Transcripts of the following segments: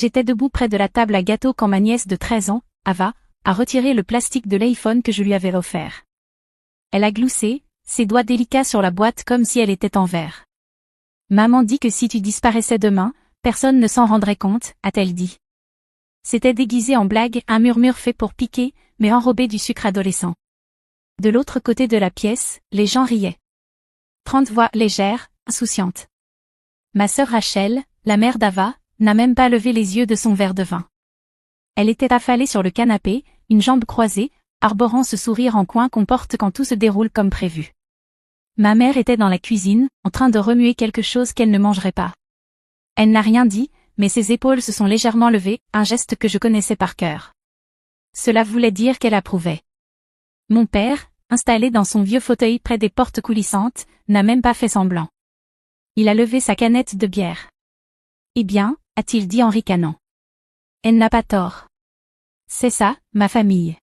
J'étais debout près de la table à gâteau quand ma nièce de 13 ans, Ava, a retiré le plastique de l'iPhone que je lui avais offert. Elle a gloussé, ses doigts délicats sur la boîte comme si elle était en verre. Maman dit que si tu disparaissais demain, personne ne s'en rendrait compte, a-t-elle dit. C'était déguisé en blague, un murmure fait pour piquer, mais enrobé du sucre adolescent. De l'autre côté de la pièce, les gens riaient. 30 voix légères, insouciantes. Ma sœur Rachel, la mère d'Ava, n'a même pas levé les yeux de son verre de vin. Elle était affalée sur le canapé, une jambe croisée, arborant ce sourire en coin qu'on porte quand tout se déroule comme prévu. Ma mère était dans la cuisine, en train de remuer quelque chose qu'elle ne mangerait pas. Elle n'a rien dit, mais ses épaules se sont légèrement levées, un geste que je connaissais par cœur. Cela voulait dire qu'elle approuvait. Mon père, installé dans son vieux fauteuil près des portes coulissantes, n'a même pas fait semblant. Il a levé sa canette de bière. Eh bien, a-t-il dit en ricanant. Elle n'a pas tort. C'est ça, ma famille.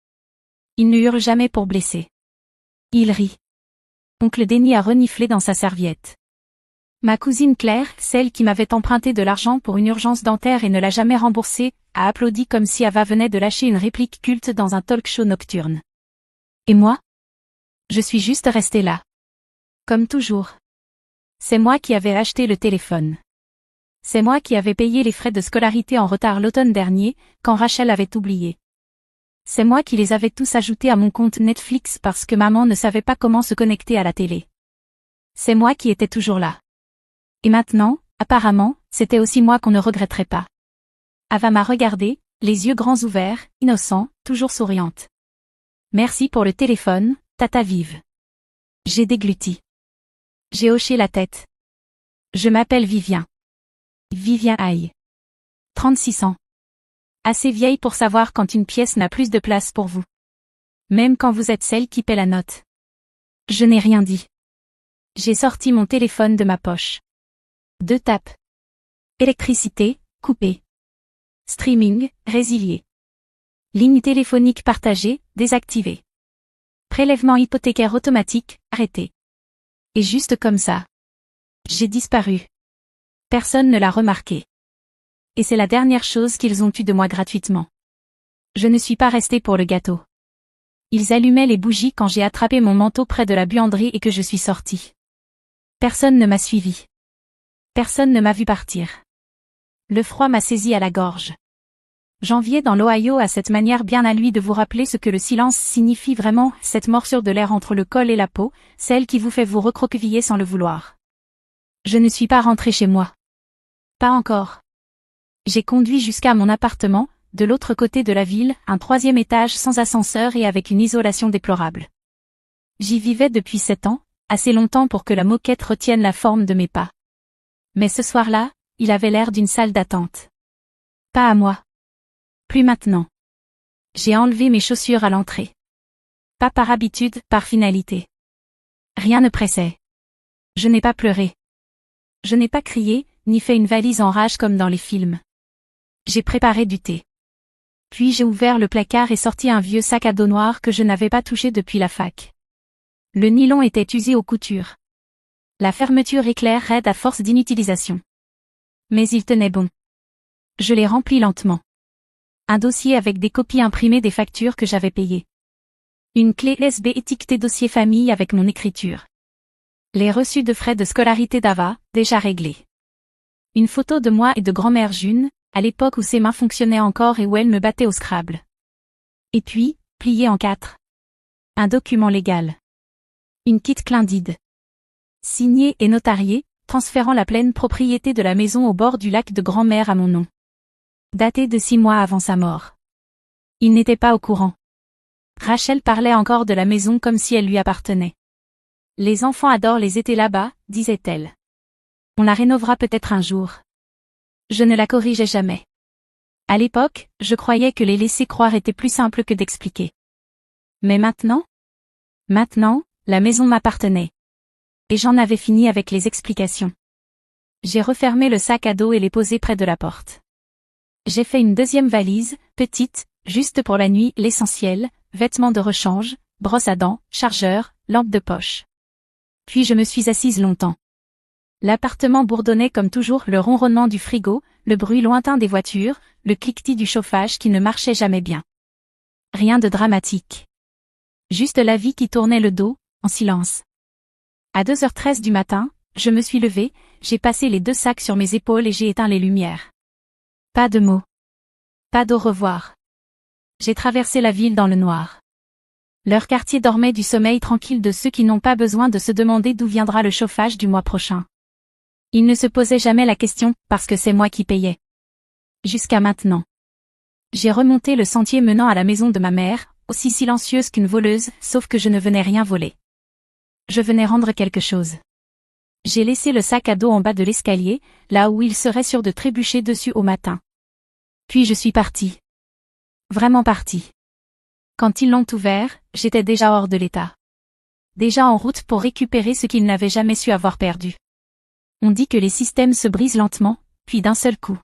Il ne hurle jamais pour blesser. Il rit. Oncle Denis a reniflé dans sa serviette. Ma cousine Claire, celle qui m'avait emprunté de l'argent pour une urgence dentaire et ne l'a jamais remboursé, a applaudi comme si Ava venait de lâcher une réplique culte dans un talk-show nocturne. Et moi? Je suis juste restée là. Comme toujours. C'est moi qui avais acheté le téléphone. C'est moi qui avais payé les frais de scolarité en retard l'automne dernier, quand Rachel avait oublié. C'est moi qui les avais tous ajoutés à mon compte Netflix parce que maman ne savait pas comment se connecter à la télé. C'est moi qui étais toujours là. Et maintenant, apparemment, c'était aussi moi qu'on ne regretterait pas. Ava m'a regardée, les yeux grands ouverts, innocents, toujours souriante. Merci pour le téléphone, tata vive. J'ai dégluti. J'ai hoché la tête. Je m'appelle Vivien. Vivien Aïe. 36 ans. Assez vieille pour savoir quand une pièce n'a plus de place pour vous. Même quand vous êtes celle qui paie la note. Je n'ai rien dit. J'ai sorti mon téléphone de ma poche. 2 tapes. Électricité, coupée. Streaming, résilié. Ligne téléphonique partagée, désactivée. Prélèvement hypothécaire automatique, arrêté. Et juste comme ça. J'ai disparu. Personne ne l'a remarqué. Et c'est la dernière chose qu'ils ont eue de moi gratuitement. Je ne suis pas restée pour le gâteau. Ils allumaient les bougies quand j'ai attrapé mon manteau près de la buanderie et que je suis sortie. Personne ne m'a suivi. Personne ne m'a vu partir. Le froid m'a saisi à la gorge. Janvier dans l'Ohio a cette manière bien à lui de vous rappeler ce que le silence signifie vraiment, cette morsure de l'air entre le col et la peau, celle qui vous fait vous recroqueviller sans le vouloir. Je ne suis pas rentrée chez moi. Pas encore. J'ai conduit jusqu'à mon appartement, de l'autre côté de la ville, un 3e étage sans ascenseur et avec une isolation déplorable. J'y vivais depuis 7 ans, assez longtemps pour que la moquette retienne la forme de mes pas. Mais ce soir-là, il avait l'air d'une salle d'attente. Pas à moi. Plus maintenant. J'ai enlevé mes chaussures à l'entrée. Pas par habitude, par finalité. Rien ne pressait. Je n'ai pas pleuré. Je n'ai pas crié, ni fait une valise en rage comme dans les films. J'ai préparé du thé. Puis j'ai ouvert le placard et sorti un vieux sac à dos noir que je n'avais pas touché depuis la fac. Le nylon était usé aux coutures. La fermeture éclair raide à force d'inutilisation. Mais il tenait bon. Je l'ai rempli lentement. Un dossier avec des copies imprimées des factures que j'avais payées. Une clé USB étiquetée dossier famille avec mon écriture. Les reçus de frais de scolarité d'Ava, déjà réglés. Une photo de moi et de grand-mère June, à l'époque où ses mains fonctionnaient encore et où elle me battait au Scrabble. Et puis, plié en 4. Un document légal. Une quitte Clindide. Signé et notarié, transférant la pleine propriété de la maison au bord du lac de grand-mère à mon nom. Daté de 6 mois avant sa mort. Il n'était pas au courant. Rachel parlait encore de la maison comme si elle lui appartenait. Les enfants adorent les étés là-bas, disait-elle. On la rénovera peut-être un jour. Je ne la corrigeais jamais. À l'époque, je croyais que les laisser croire était plus simple que d'expliquer. Mais maintenant? Maintenant, la maison m'appartenait. Et j'en avais fini avec les explications. J'ai refermé le sac à dos et l'ai posé près de la porte. J'ai fait une 2e valise, petite, juste pour la nuit, l'essentiel, vêtements de rechange, brosse à dents, chargeur, lampe de poche. Puis je me suis assise longtemps. L'appartement bourdonnait comme toujours, le ronronnement du frigo, le bruit lointain des voitures, le cliquetis du chauffage qui ne marchait jamais bien. Rien de dramatique. Juste la vie qui tournait le dos, en silence. À 2h13 du matin, je me suis levée, j'ai passé les 2 sacs sur mes épaules et j'ai éteint les lumières. Pas de mots. Pas d'au revoir. J'ai traversé la ville dans le noir. Leur quartier dormait du sommeil tranquille de ceux qui n'ont pas besoin de se demander d'où viendra le chauffage du mois prochain. Ils ne se posaient jamais la question, parce que c'est moi qui payais. Jusqu'à maintenant. J'ai remonté le sentier menant à la maison de ma mère, aussi silencieuse qu'une voleuse, sauf que je ne venais rien voler. Je venais rendre quelque chose. J'ai laissé le sac à dos en bas de l'escalier, là où il serait sûr de trébucher dessus au matin. Puis je suis partie. Vraiment partie. Quand ils l'ont ouvert, j'étais déjà hors de l'état. Déjà en route pour récupérer ce qu'ils n'avaient jamais su avoir perdu. On dit que les systèmes se brisent lentement, puis d'un seul coup.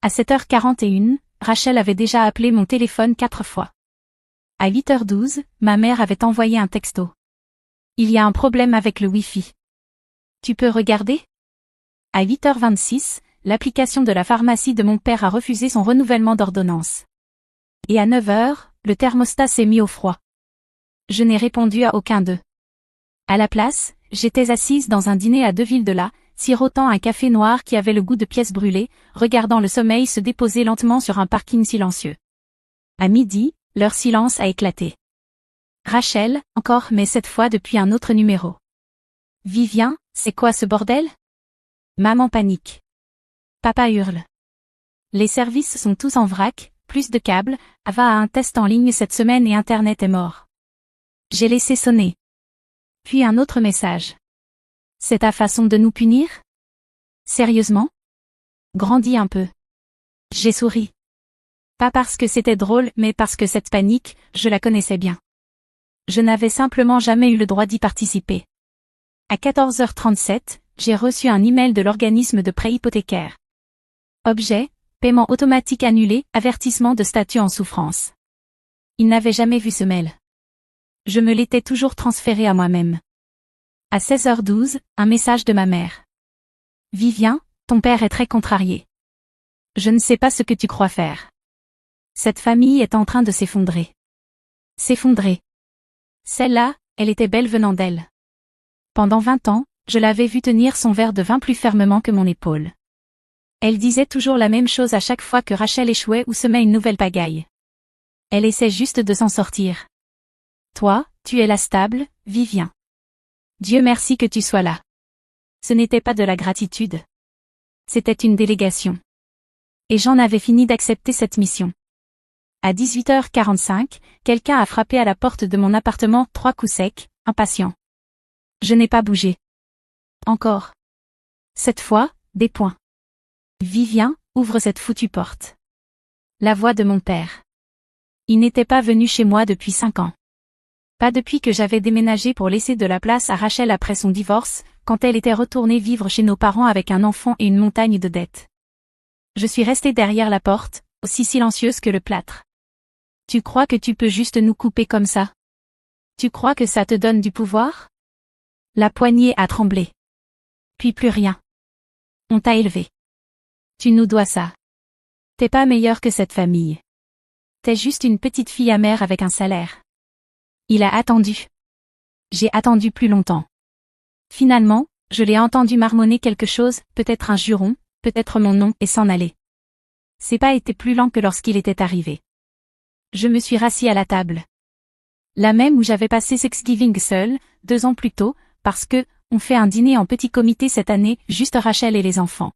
À 7h41, Rachel avait déjà appelé mon téléphone 4 fois. À 8h12, ma mère avait envoyé un texto. Il y a un problème avec le Wi-Fi. Tu peux regarder? À 8h26, l'application de la pharmacie de mon père a refusé son renouvellement d'ordonnance. Et à 9h, le thermostat s'est mis au froid. Je n'ai répondu à aucun d'eux. À la place, j'étais assise dans un dîner à 2 villes de là, sirotant un café noir qui avait le goût de pièces brûlées, regardant le sommeil se déposer lentement sur un parking silencieux. À midi, leur silence a éclaté. Rachel, encore, mais cette fois depuis un autre numéro. Vivien, c'est quoi ce bordel? Maman panique. Papa hurle. Les services sont tous en vrac, plus de câbles, Ava a un test en ligne cette semaine et Internet est mort. J'ai laissé sonner. Puis un autre message. C'est ta façon de nous punir? Sérieusement? Grandis un peu. J'ai souri. Pas parce que c'était drôle, mais parce que cette panique, je la connaissais bien. Je n'avais simplement jamais eu le droit d'y participer. À 14h37, j'ai reçu un email de l'organisme de prêt hypothécaire. Objet, paiement automatique annulé, avertissement de statut en souffrance. Il n'avait jamais vu ce mail. Je me l'étais toujours transféré à moi-même. À 16h12, un message de ma mère. Vivien, ton père est très contrarié. Je ne sais pas ce que tu crois faire. Cette famille est en train de s'effondrer. S'effondrer. Celle-là, elle était belle venant d'elle. Pendant 20 ans, je l'avais vue tenir son verre de vin plus fermement que mon épaule. Elle disait toujours la même chose à chaque fois que Rachel échouait ou semait une nouvelle pagaille. Elle essaie juste de s'en sortir. Toi, tu es la stable, Vivien. Dieu merci que tu sois là. Ce n'était pas de la gratitude. C'était une délégation. Et j'en avais fini d'accepter cette mission. À 18h45, quelqu'un a frappé à la porte de mon appartement 3 coups secs, impatient. Je n'ai pas bougé. Encore. Cette fois, des poings. Vivien, ouvre cette foutue porte. La voix de mon père. Il n'était pas venu chez moi depuis 5 ans. Pas depuis que j'avais déménagé pour laisser de la place à Rachel après son divorce, quand elle était retournée vivre chez nos parents avec un enfant et une montagne de dettes. Je suis restée derrière la porte, aussi silencieuse que le plâtre. Tu crois que tu peux juste nous couper comme ça? Tu crois que ça te donne du pouvoir? La poignée a tremblé. Puis plus rien. On t'a élevé. Tu nous dois ça. T'es pas meilleur que cette famille. T'es juste une petite fille amère avec un salaire. Il a attendu. J'ai attendu plus longtemps. Finalement, je l'ai entendu marmonner quelque chose, peut-être un juron, peut-être mon nom, et s'en aller. C'est pas été plus lent que lorsqu'il était arrivé. Je me suis rassis à la table. La même où j'avais passé Thanksgiving seul, 2 ans plus tôt, parce que, on fait un dîner en petit comité cette année, juste Rachel et les enfants.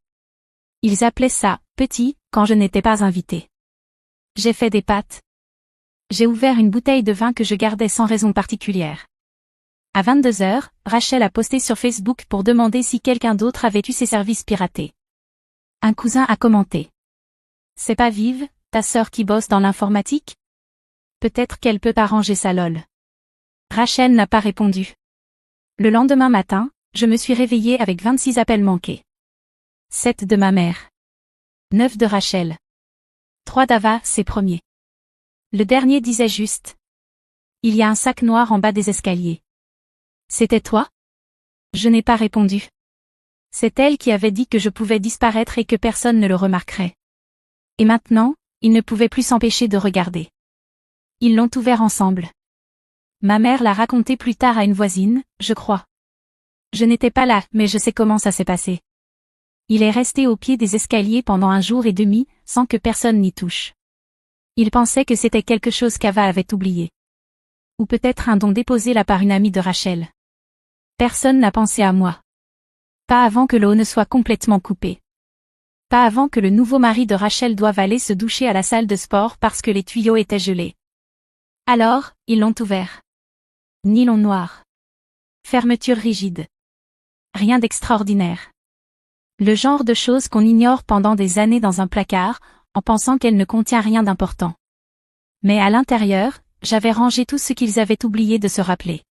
Ils appelaient ça « petit » quand je n'étais pas invitée. J'ai fait des pâtes. J'ai ouvert une bouteille de vin que je gardais sans raison particulière. À 22h, Rachel a posté sur Facebook pour demander si quelqu'un d'autre avait eu ses services piratés. Un cousin a commenté. C'est pas Vive, ta sœur qui bosse dans l'informatique? Peut-être qu'elle peut arranger sa lol. Rachel n'a pas répondu. Le lendemain matin, je me suis réveillée avec 26 appels manqués. 7 de ma mère. 9 de Rachel. 3 d'Ava, ses premiers. Le dernier disait juste. Il y a un sac noir en bas des escaliers. C'était toi? Je n'ai pas répondu. C'est elle qui avait dit que je pouvais disparaître et que personne ne le remarquerait. Et maintenant, ils ne pouvaient plus s'empêcher de regarder. Ils l'ont ouvert ensemble. Ma mère l'a raconté plus tard à une voisine, je crois. Je n'étais pas là, mais je sais comment ça s'est passé. Il est resté au pied des escaliers pendant 1 jour et demi, sans que personne n'y touche. Il pensait que c'était quelque chose qu'Ava avait oublié. Ou peut-être un don déposé là par une amie de Rachel. Personne n'a pensé à moi. Pas avant que l'eau ne soit complètement coupée. Pas avant que le nouveau mari de Rachel doive aller se doucher à la salle de sport parce que les tuyaux étaient gelés. Alors, ils l'ont ouvert. Nylon noir. Fermeture rigide. Rien d'extraordinaire. Le genre de choses qu'on ignore pendant des années dans un placard, en pensant qu'elle ne contient rien d'important. Mais à l'intérieur, j'avais rangé tout ce qu'ils avaient oublié de se rappeler.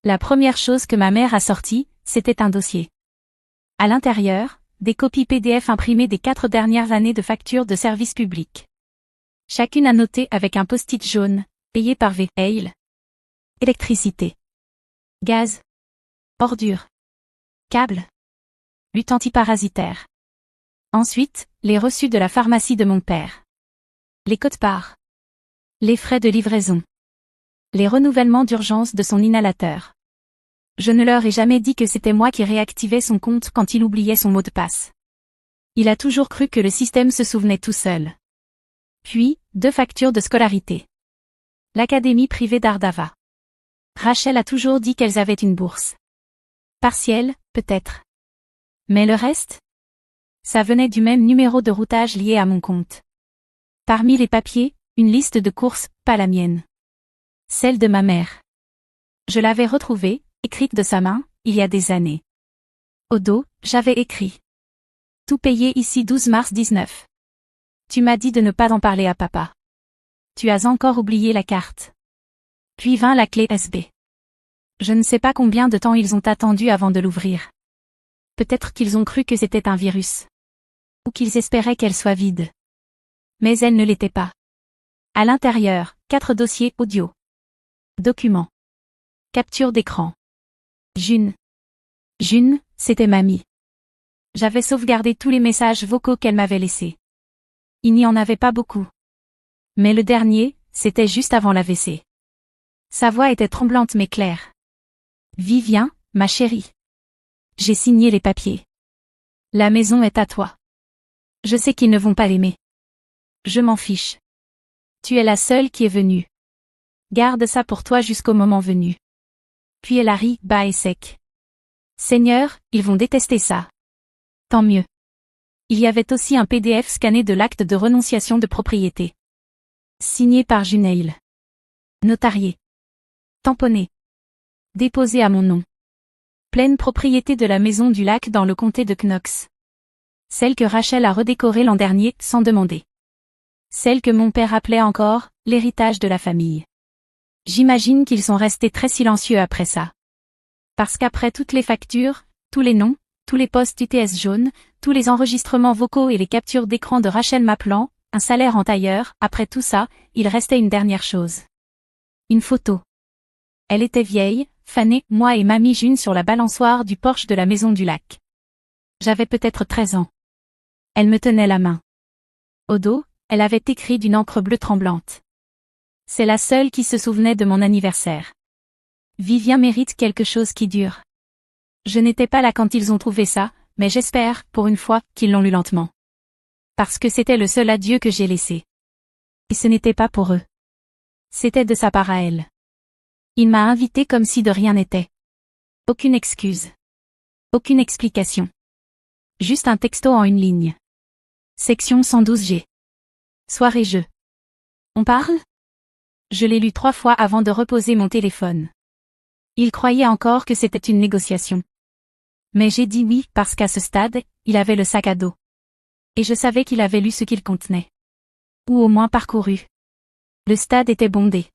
La première chose que ma mère a sortie, c'était un dossier. À l'intérieur, des copies PDF imprimées des 4 dernières années de factures de services publics. Chacune annotée avec un post-it jaune, payé par V. Électricité. Gaz. Ordures. Câbles. Lutte antiparasitaire. Ensuite, les reçus de la pharmacie de mon père. Les quotes-parts. Les frais de livraison. Les renouvellements d'urgence de son inhalateur. Je ne leur ai jamais dit que c'était moi qui réactivais son compte quand il oubliait son mot de passe. Il a toujours cru que le système se souvenait tout seul. Puis, 2 factures de scolarité. L'académie privée d'Ardava. Rachel a toujours dit qu'elles avaient une bourse. Partielle, peut-être. Mais le reste? Ça venait du même numéro de routage lié à mon compte. Parmi les papiers, une liste de courses, pas la mienne. Celle de ma mère. Je l'avais retrouvée, écrite de sa main, il y a des années. Au dos, j'avais écrit. Tout payé ici 12 mars 19. Tu m'as dit de ne pas en parler à papa. Tu as encore oublié la carte. Puis vint la clé USB. Je ne sais pas combien de temps ils ont attendu avant de l'ouvrir. Peut-être qu'ils ont cru que c'était un virus. Ou qu'ils espéraient qu'elle soit vide. Mais elle ne l'était pas. À l'intérieur, 4 dossiers audio. Documents. Capture d'écran. June. June, c'était mamie. J'avais sauvegardé tous les messages vocaux qu'elle m'avait laissés. Il n'y en avait pas beaucoup. Mais le dernier, c'était juste avant l'AVC. Sa voix était tremblante mais claire. Vivien, ma chérie. J'ai signé les papiers. La maison est à toi. Je sais qu'ils ne vont pas l'aimer. Je m'en fiche. Tu es la seule qui est venue. Garde ça pour toi jusqu'au moment venu. Puis elle a ri, bas et sec. Seigneur, ils vont détester ça. Tant mieux. Il y avait aussi un PDF scanné de l'acte de renonciation de propriété. Signé par Juneil. Notarié. Tamponné. Déposé à mon nom. Pleine propriété de la maison du lac dans le comté de Knox. Celle que Rachel a redécorée l'an dernier, sans demander. Celle que mon père appelait encore, l'héritage de la famille. J'imagine qu'ils sont restés très silencieux après ça. Parce qu'après toutes les factures, tous les noms, tous les postes UTS jaunes, tous les enregistrements vocaux et les captures d'écran de Rachel m'appelant, un salaire en tailleur, après tout ça, il restait une dernière chose. Une photo. Elle était vieille, fanée, moi et mamie June sur la balançoire du porche de la maison du lac. J'avais peut-être 13 ans. Elle me tenait la main. Au dos, elle avait écrit d'une encre bleue tremblante. C'est la seule qui se souvenait de mon anniversaire. Vivien mérite quelque chose qui dure. Je n'étais pas là quand ils ont trouvé ça, mais j'espère, pour une fois, qu'ils l'ont lu lentement. Parce que c'était le seul adieu que j'ai laissé. Et ce n'était pas pour eux. C'était de sa part à elle. Il m'a invité comme si de rien n'était. Aucune excuse. Aucune explication. Juste un texto en une ligne. Section 112G. Soirée jeu. On parle? Je l'ai lu 3 fois avant de reposer mon téléphone. Il croyait encore que c'était une négociation. Mais j'ai dit oui parce qu'à ce stade, il avait le sac à dos. Et je savais qu'il avait lu ce qu'il contenait. Ou au moins parcouru. Le stade était bondé.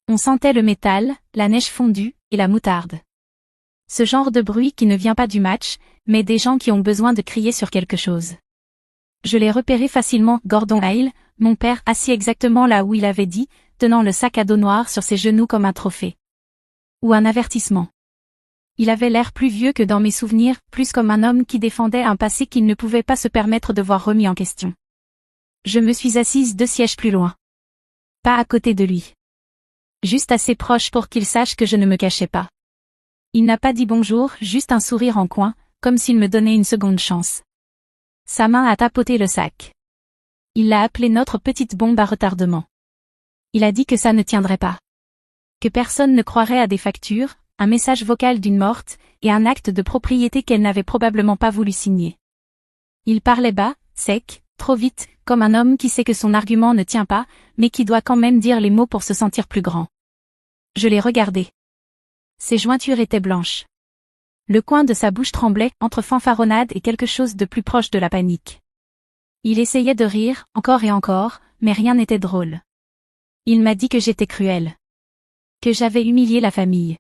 On sentait le métal, la neige fondue, et la moutarde. Ce genre de bruit qui ne vient pas du match, mais des gens qui ont besoin de crier sur quelque chose. Je l'ai repéré facilement, Gordon Hale, mon père assis exactement là où il avait dit, tenant le sac à dos noir sur ses genoux comme un trophée. Ou un avertissement. Il avait l'air plus vieux que dans mes souvenirs, plus comme un homme qui défendait un passé qu'il ne pouvait pas se permettre de voir remis en question. Je me suis assise 2 sièges plus loin. Pas à côté de lui. Juste assez proche pour qu'il sache que je ne me cachais pas. Il n'a pas dit bonjour, juste un sourire en coin, comme s'il me donnait une seconde chance. Sa main a tapoté le sac. Il l'a appelé notre petite bombe à retardement. Il a dit que ça ne tiendrait pas. Que personne ne croirait à des factures, un message vocal d'une morte, et un acte de propriété qu'elle n'avait probablement pas voulu signer. Il parlait bas, sec, trop vite, comme un homme qui sait que son argument ne tient pas, mais qui doit quand même dire les mots pour se sentir plus grand. Je l'ai regardé. Ses jointures étaient blanches. Le coin de sa bouche tremblait, entre fanfaronnade et quelque chose de plus proche de la panique. Il essayait de rire, encore et encore, mais rien n'était drôle. Il m'a dit que j'étais cruelle. Que j'avais humilié la famille.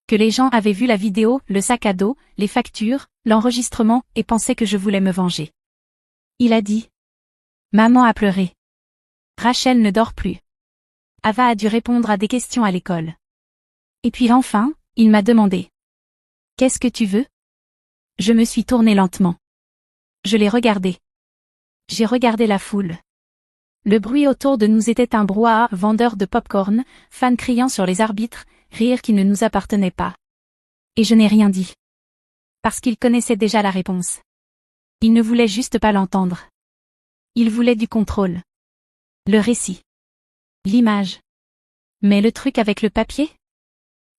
Que les gens avaient vu la vidéo, le sac à dos, les factures, l'enregistrement, et pensaient que je voulais me venger. Il a dit. Maman a pleuré. Rachel ne dort plus. Ava a dû répondre à des questions à l'école. Et puis enfin, il m'a demandé. Qu'est-ce que tu veux? Je me suis tournée lentement. Je l'ai regardé. J'ai regardé la foule. Le bruit autour de nous était un brouhaha, vendeurs de pop-corn, fans criant sur les arbitres, rires qui ne nous appartenaient pas. Et je n'ai rien dit. Parce qu'il connaissait déjà la réponse. Il ne voulait juste pas l'entendre. Il voulait du contrôle. Le récit. L'image. Mais le truc avec le papier?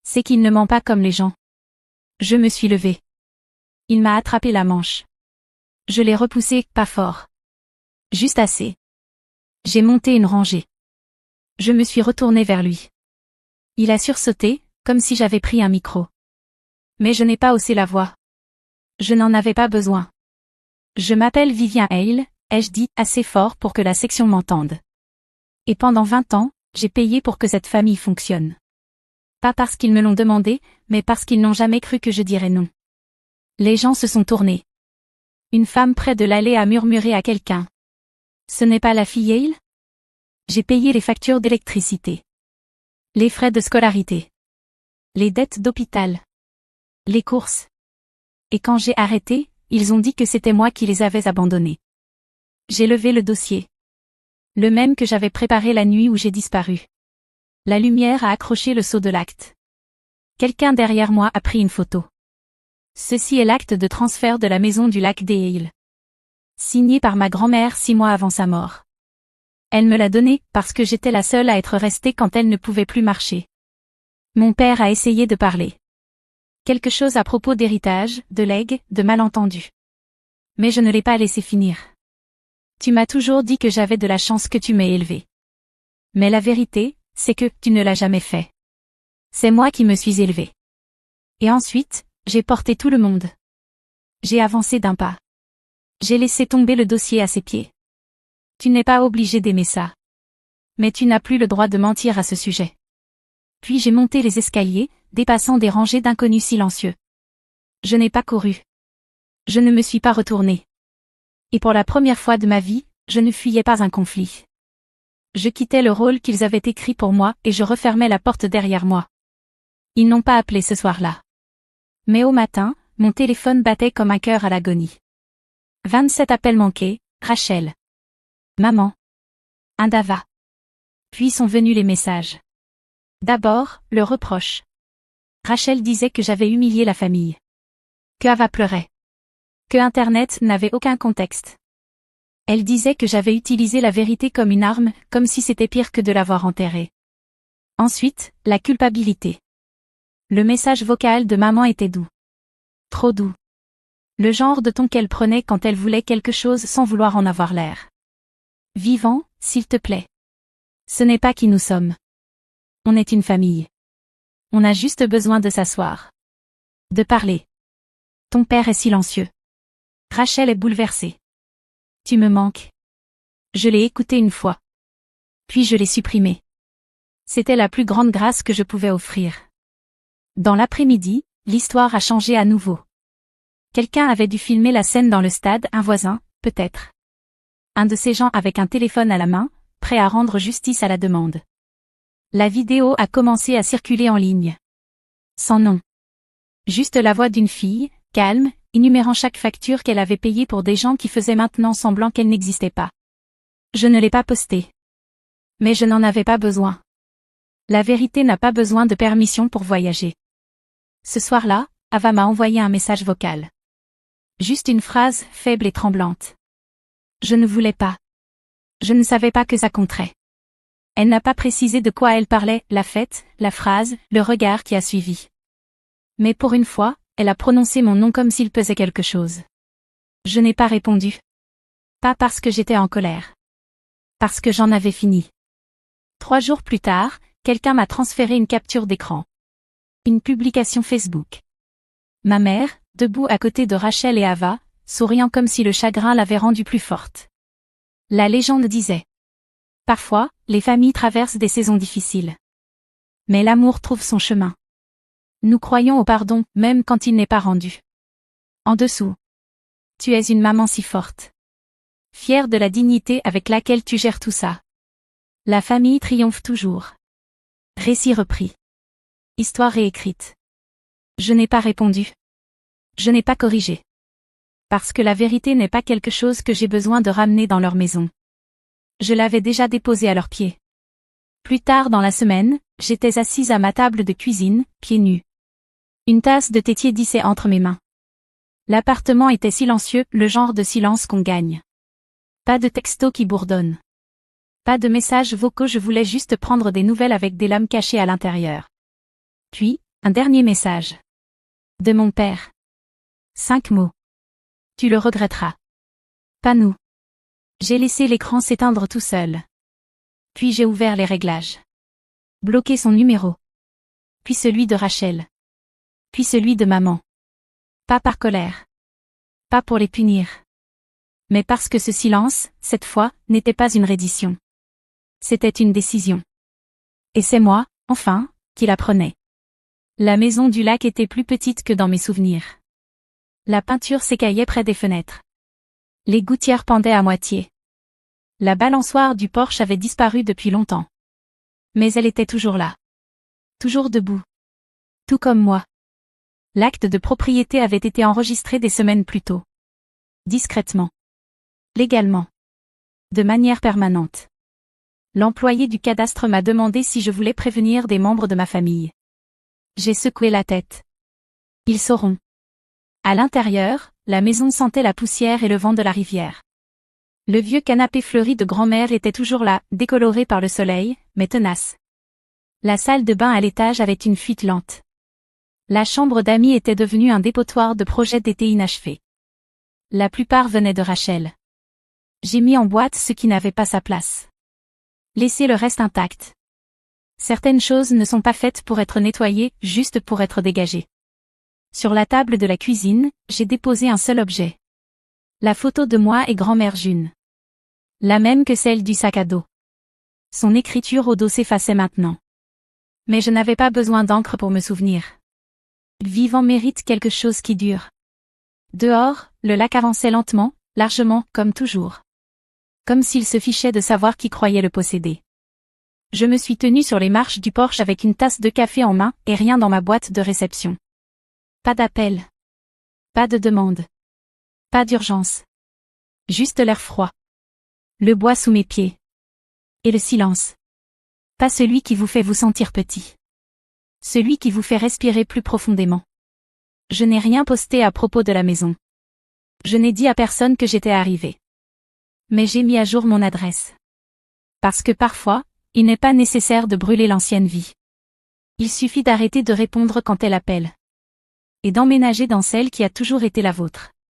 C'est qu'il ne ment pas comme les gens. Je me suis levée. Il m'a attrapé la manche. Je l'ai repoussé, pas fort. Juste assez. J'ai monté une rangée. Je me suis retournée vers lui. Il a sursauté, comme si j'avais pris un micro. Mais je n'ai pas haussé la voix. Je n'en avais pas besoin. Je m'appelle Vivian Hale, ai-je dit, assez fort pour que la section m'entende. Et pendant 20 ans, j'ai payé pour que cette famille fonctionne. Pas parce qu'ils me l'ont demandé, mais parce qu'ils n'ont jamais cru que je dirais non. Les gens se sont tournés. Une femme près de l'allée a murmuré à quelqu'un. Ce n'est pas la fille Hale? J'ai payé les factures d'électricité. Les frais de scolarité. Les dettes d'hôpital. Les courses. Et quand j'ai arrêté, ils ont dit que c'était moi qui les avais abandonnés. J'ai levé le dossier. Le même que j'avais préparé la nuit où j'ai disparu. La lumière a accroché le sceau de l'acte. Quelqu'un derrière moi a pris une photo. Ceci est l'acte de transfert de la maison du lac des Hale. Signé par ma grand-mère 6 mois avant sa mort. Elle me l'a donné parce que j'étais la seule à être restée quand elle ne pouvait plus marcher. Mon père a essayé de parler. Quelque chose à propos d'héritage, de legs, de malentendus. Mais je ne l'ai pas laissé finir. Tu m'as toujours dit que j'avais de la chance que tu m'aies élevée. Mais la vérité, c'est que tu ne l'as jamais fait. C'est moi qui me suis élevée. Et ensuite, j'ai porté tout le monde. J'ai avancé d'un pas. J'ai laissé tomber le dossier à ses pieds. Tu n'es pas obligé d'aimer ça. Mais tu n'as plus le droit de mentir à ce sujet. Puis j'ai monté les escaliers, dépassant des rangées d'inconnus silencieux. Je n'ai pas couru. Je ne me suis pas retournée. Et pour la première fois de ma vie, je ne fuyais pas un conflit. Je quittais le rôle qu'ils avaient écrit pour moi et je refermais la porte derrière moi. Ils n'ont pas appelé ce soir-là. Mais au matin, mon téléphone battait comme un cœur à l'agonie. 27 appels manqués, Rachel. Maman. Indava. Puis sont venus les messages. D'abord, le reproche. Rachel disait que j'avais humilié la famille. Que Ava pleurait. Que Internet n'avait aucun contexte. Elle disait que j'avais utilisé la vérité comme une arme, comme si c'était pire que de l'avoir enterrée. Ensuite, la culpabilité. Le message vocal de maman était doux. Trop doux. Le genre de ton qu'elle prenait quand elle voulait quelque chose sans vouloir en avoir l'air. Vivant, s'il te plaît. Ce n'est pas qui nous sommes. On est une famille. On a juste besoin de s'asseoir. De parler. Ton père est silencieux. Rachel est bouleversée. Tu me manques. Je l'ai écouté une fois. Puis je l'ai supprimé. C'était la plus grande grâce que je pouvais offrir. Dans l'après-midi, l'histoire a changé à nouveau. Quelqu'un avait dû filmer la scène dans le stade, un voisin, peut-être. Un de ces gens avec un téléphone à la main, prêt à rendre justice à la demande. La vidéo a commencé à circuler en ligne. Sans nom. Juste la voix d'une fille, calme, énumérant chaque facture qu'elle avait payée pour des gens qui faisaient maintenant semblant qu'elle n'existait pas. Je ne l'ai pas posté. Mais je n'en avais pas besoin. La vérité n'a pas besoin de permission pour voyager. Ce soir-là, Ava m'a envoyé un message vocal. Juste une phrase, faible et tremblante. Je ne voulais pas. Je ne savais pas que ça compterait. Elle n'a pas précisé de quoi elle parlait, la fête, la phrase, le regard qui a suivi. Mais pour une fois, elle a prononcé mon nom comme s'il pesait quelque chose. Je n'ai pas répondu. Pas parce que j'étais en colère. Parce que j'en avais fini. 3 jours plus tard, quelqu'un m'a transféré une capture d'écran. Une publication Facebook. Ma mère, debout à côté de Rachel et Ava, souriant comme si le chagrin l'avait rendue plus forte. La légende disait. Parfois, les familles traversent des saisons difficiles. Mais l'amour trouve son chemin. Nous croyons au pardon, même quand il n'est pas rendu. En dessous. Tu es une maman si forte. Fière de la dignité avec laquelle tu gères tout ça. La famille triomphe toujours. Récit repris. Histoire réécrite. Je n'ai pas répondu. Je n'ai pas corrigé. Parce que la vérité n'est pas quelque chose que j'ai besoin de ramener dans leur maison. Je l'avais déjà déposée à leurs pieds. Plus tard dans la semaine, j'étais assise à ma table de cuisine, pieds nus. Une tasse de thé tiédissait entre mes mains. L'appartement était silencieux, le genre de silence qu'on gagne. Pas de texto qui bourdonne. Pas de messages vocaux, je voulais juste prendre des nouvelles avec des lames cachées à l'intérieur. Puis, un dernier message. De mon père. 5 mots. Tu le regretteras. Pas nous. J'ai laissé l'écran s'éteindre tout seul. Puis j'ai ouvert les réglages. Bloqué son numéro. Puis celui de Rachel. Puis celui de maman. Pas par colère. Pas pour les punir. Mais parce que ce silence, cette fois, n'était pas une reddition. C'était une décision. Et c'est moi, enfin, qui la prenais. La maison du lac était plus petite que dans mes souvenirs. La peinture s'écaillait près des fenêtres. Les gouttières pendaient à moitié. La balançoire du porche avait disparu depuis longtemps. Mais elle était toujours là. Toujours debout. Tout comme moi. L'acte de propriété avait été enregistré des semaines plus tôt. Discrètement. Légalement. De manière permanente. L'employé du cadastre m'a demandé si je voulais prévenir des membres de ma famille. J'ai secoué la tête. Ils sauront. À l'intérieur, la maison sentait la poussière et le vent de la rivière. Le vieux canapé fleuri de grand-mère était toujours là, décoloré par le soleil, mais tenace. La salle de bain à l'étage avait une fuite lente. La chambre d'amis était devenue un dépotoir de projets d'été inachevés. La plupart venaient de Rachel. J'ai mis en boîte ce qui n'avait pas sa place. Laissez le reste intact. Certaines choses ne sont pas faites pour être nettoyées, juste pour être dégagées. Sur la table de la cuisine, j'ai déposé un seul objet. La photo de moi et grand-mère June. La même que celle du sac à dos. Son écriture au dos s'effaçait maintenant. Mais je n'avais pas besoin d'encre pour me souvenir. Vivant mérite quelque chose qui dure. Dehors, le lac avançait lentement, largement, comme toujours. Comme s'il se fichait de savoir qui croyait le posséder. Je me suis tenue sur les marches du porche avec une tasse de café en main et rien dans ma boîte de réception. Pas d'appel. Pas de demande. Pas d'urgence. Juste l'air froid. Le bois sous mes pieds. Et le silence. Pas celui qui vous fait vous sentir petit. Celui qui vous fait respirer plus profondément. Je n'ai rien posté à propos de la maison. Je n'ai dit à personne que j'étais arrivée. Mais j'ai mis à jour mon adresse. Parce que parfois, il n'est pas nécessaire de brûler l'ancienne vie. Il suffit d'arrêter de répondre quand elle appelle. Et d'emménager dans celle qui a toujours été la vôtre.